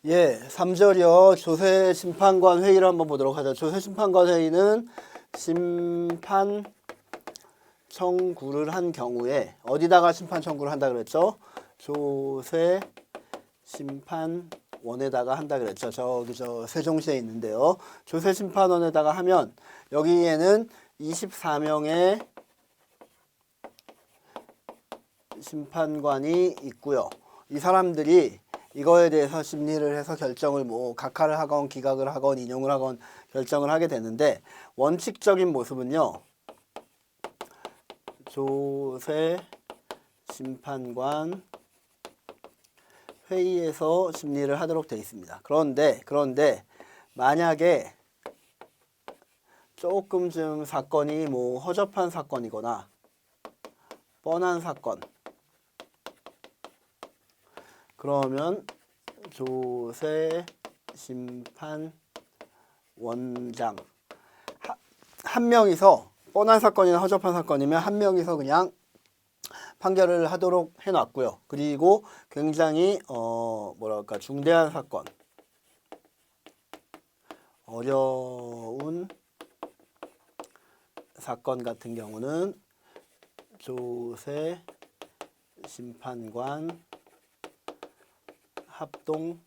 예, 3절이요. 조세심판관 회의를 한번 보도록 하죠. 조세심판관 회의는 심판 청구를 한 경우에 어디다가 심판 청구를 한다 그랬죠? 조세심판원에다가 한다 그랬죠. 저기 저 세종시에 있는데요. 조세심판원에다가 하면 여기에는 24명의 심판관이 있고요. 이 사람들이 이거에 대해서 심리를 해서 결정을 뭐 각하를 하건 기각을 하건 인용을 하건 결정을 하게 되는데, 원칙적인 모습은요. 조세 심판관 회의에서 심리를 하도록 되어 있습니다. 그런데 만약에 조금 좀 사건이 뭐 허접한 사건이거나 뻔한 사건, 그러면 조세 심판 원장 한 명이서, 뻔한 사건이나 허접한 사건이면 한 명이서 그냥 판결을 하도록 해놨고요. 그리고 굉장히 뭐랄까 중대한 사건, 어려운 사건 같은 경우는 조세 심판관 합동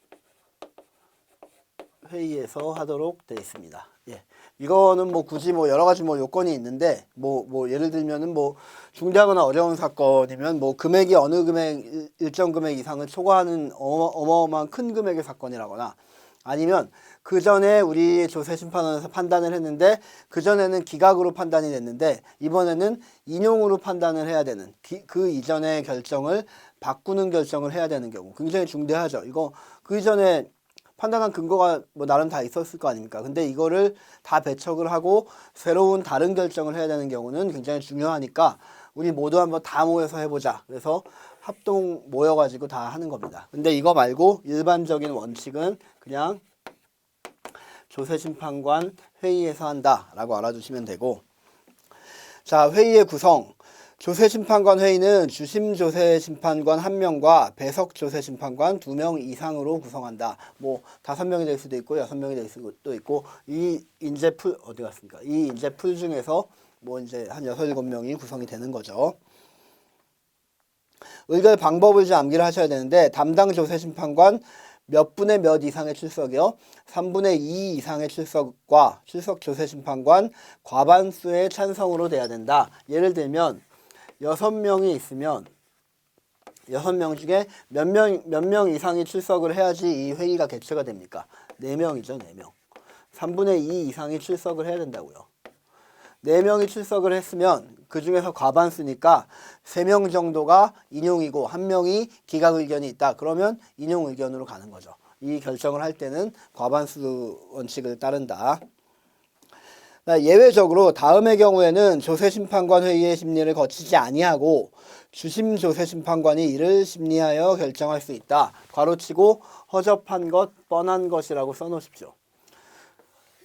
회의에서 하도록 되어 있습니다. 예. 이거는 뭐 굳이 뭐 여러 가지 뭐 요건이 있는데, 뭐 예를 들면은 뭐 중대하거나 어려운 사건이면 뭐 금액이 어느 금액, 일정 금액 이상을 초과하는 어마어마한 큰 금액의 사건이라거나, 아니면 그 전에 우리 조세심판원에서 판단을 했는데 그 전에는 기각으로 판단이 됐는데 이번에는 인용으로 판단을 해야 되는, 그 이전의 결정을 바꾸는 결정을 해야 되는 경우 굉장히 중대하죠. 이거 그 이전에 판단한 근거가 뭐 나름 다 있었을 거 아닙니까? 근데 이거를 다 배척을 하고 새로운 다른 결정을 해야 되는 경우는 굉장히 중요하니까 우리 모두 한번 다 모여서 해보자. 그래서 합동 모여가지고 다 하는 겁니다. 근데 이거 말고 일반적인 원칙은 그냥 조세심판관 회의에서 한다라고 알아두시면 되고, 자, 회의의 구성. 조세심판관 회의는 주심조세심판관 1명과 배석조세심판관 2명 이상으로 구성한다. 뭐 5명이 될 수도 있고 6명이 될 수도 있고, 이 인재풀 어디 갔습니까? 이 인재풀 중에서 뭐 이제 한 6, 7명이 구성이 되는 거죠. 의결 방법을 좀 암기를 하셔야 되는데, 담당 조세심판관 몇 분의 몇 이상의 출석이요? 3분의 2 이상의 출석과 출석 조세심판관 과반수의 찬성으로 돼야 된다. 예를 들면 6명이 있으면 6명 중에 몇 명 이상이 출석을 해야지 이 회의가 개최가 됩니까? 4명이죠, 4명. 3분의 2 이상이 출석을 해야 된다고요. 4명이 출석을 했으면 그 중에서 과반수니까 3명 정도가 인용 한 명이 기각 의견이 있다. 그러면 인용 의견으로 가는 거죠. 이 결정을 할 때는 과반수 원칙을 따른다. 예외적으로 다음의 경우에는 조세심판관 회의의 심리를 거치지 아니하고 주심조세심판관이 이를 심리하여 결정할 수 있다. 괄호치고 허접한 것, 뻔한 것이라고 써놓으십시오.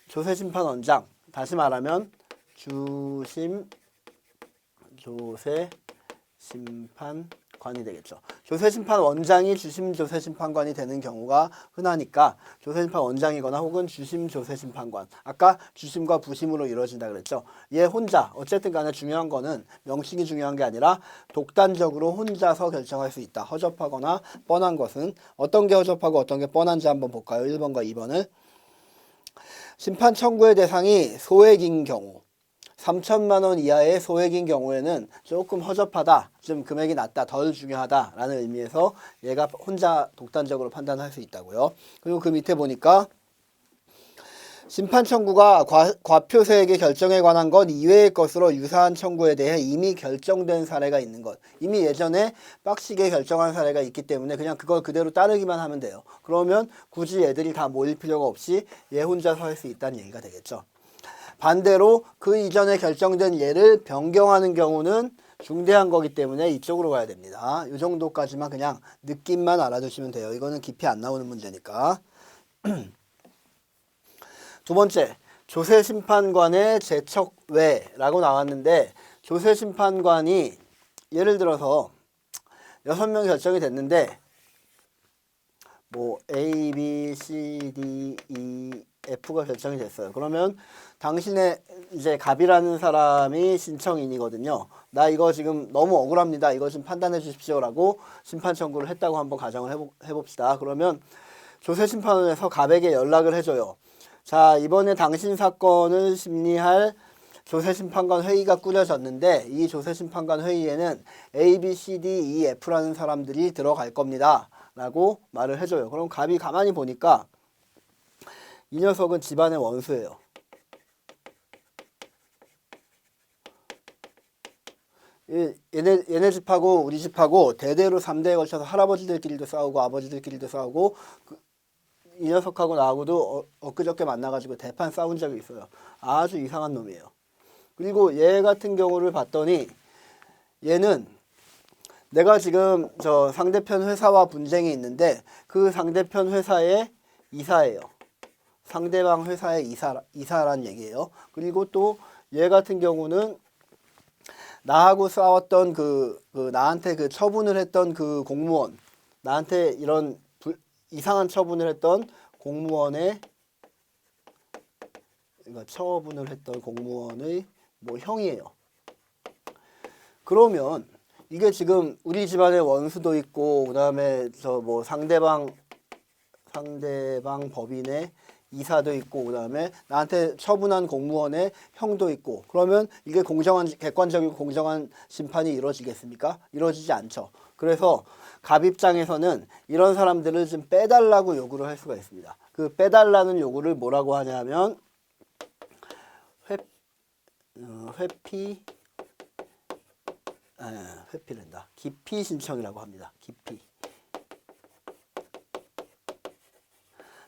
조세심판원장, 다시 말하면 주심조세심판관이 되겠죠. 조세심판원장이 주심조세심판관이 되는 경우가 흔하니까 조세심판원장이거나 혹은 주심조세심판관, 아까 주심과 부심으로 이루어진다 그랬죠. 얘 혼자, 어쨌든 간에 중요한 거는 명칭이 중요한 게 아니라 독단적으로 혼자서 결정할 수 있다. 허접하거나 뻔한 것은 어떤 게 허접하고 어떤 게 뻔한지 한번 볼까요? 1번과 2번을. 심판 청구의 대상이 소액인 경우, 3천만 원 이하의 소액인 경우에는 조금 허접하다, 좀 금액이 낮다, 덜 중요하다라는 의미에서 얘가 혼자 독단적으로 판단할 수 있다고요. 그리고 그 밑에 보니까 심판 청구가 과표세액의 결정에 관한 것 이외의 것으로 유사한 청구에 대해 이미 결정된 사례가 있는 것. 이미 예전에 빡시게 결정한 사례가 있기 때문에 그냥 그걸 그대로 따르기만 하면 돼요. 그러면 굳이 애들이 다 모일 필요가 없이 얘 혼자서 할 수 있다는 얘기가 되겠죠. 반대로 그 이전에 결정된 예를 변경하는 경우는 중대한 거기 때문에 이쪽으로 가야 됩니다. 이 정도까지만 그냥 느낌만 알아두시면 돼요. 이거는 깊이 안 나오는 문제니까. 두 번째, 조세심판관의 제척외라고 나왔는데, 조세심판관이 예를 들어서 6명 결정이 됐는데 뭐 A, B, C, D, E, F가 결정이 됐어요. 그러면 당신의 이제 갑이라는 사람이 신청인이거든요. 나 이거 지금 너무 억울합니다. 이거 좀 판단해 주십시오라고 심판 청구를 했다고 한번 가정을 해봅시다. 그러면 조세심판원에서 갑에게 연락을 해줘요. 자, 이번에 당신 사건을 심리할 조세심판관 회의가 꾸려졌는데 이 조세심판관 회의에는 A, B, C, D, E, F라는 사람들이 들어갈 겁니다. 라고 말을 해줘요. 그럼 갑이 가만히 보니까 이 녀석은 집안의 원수예요. 얘네 집하고 우리 집하고 대대로 3대에 걸쳐서 할아버지들끼리도 싸우고 아버지들끼리도 싸우고 이 녀석하고 나하고도 엊그저께 만나가지고 대판 싸운 적이 있어요. 아주 이상한 놈이에요. 그리고 얘 같은 경우를 봤더니 얘는 내가 지금 저 상대편 회사와 분쟁이 있는데 그 상대편 회사의 이사예요. 상대방 회사의 이사란 얘기예요. 그리고 또 얘 같은 경우는 나하고 싸웠던 나한테 그 처분을 했던 그 공무원, 나한테 이런 이상한 처분을 했던 공무원의 그러니까 처분을 했던 공무원의 뭐 형이에요. 그러면 이게 지금 우리 집안의 원수도 있고 그다음에 저 뭐 상대방 법인의 이사도 있고 그다음에 나한테 처분한 공무원의 형도 있고 그러면 이게 객관적이고 공정한 심판이 이루어지겠습니까? 이루어지지 않죠. 그래서 갑 입장에서는 이런 사람들을 좀 빼달라고 요구를 할 수가 있습니다. 그 빼달라는 요구를 뭐라고 하냐면 회피된다. 기피 신청이라고 합니다. 기피.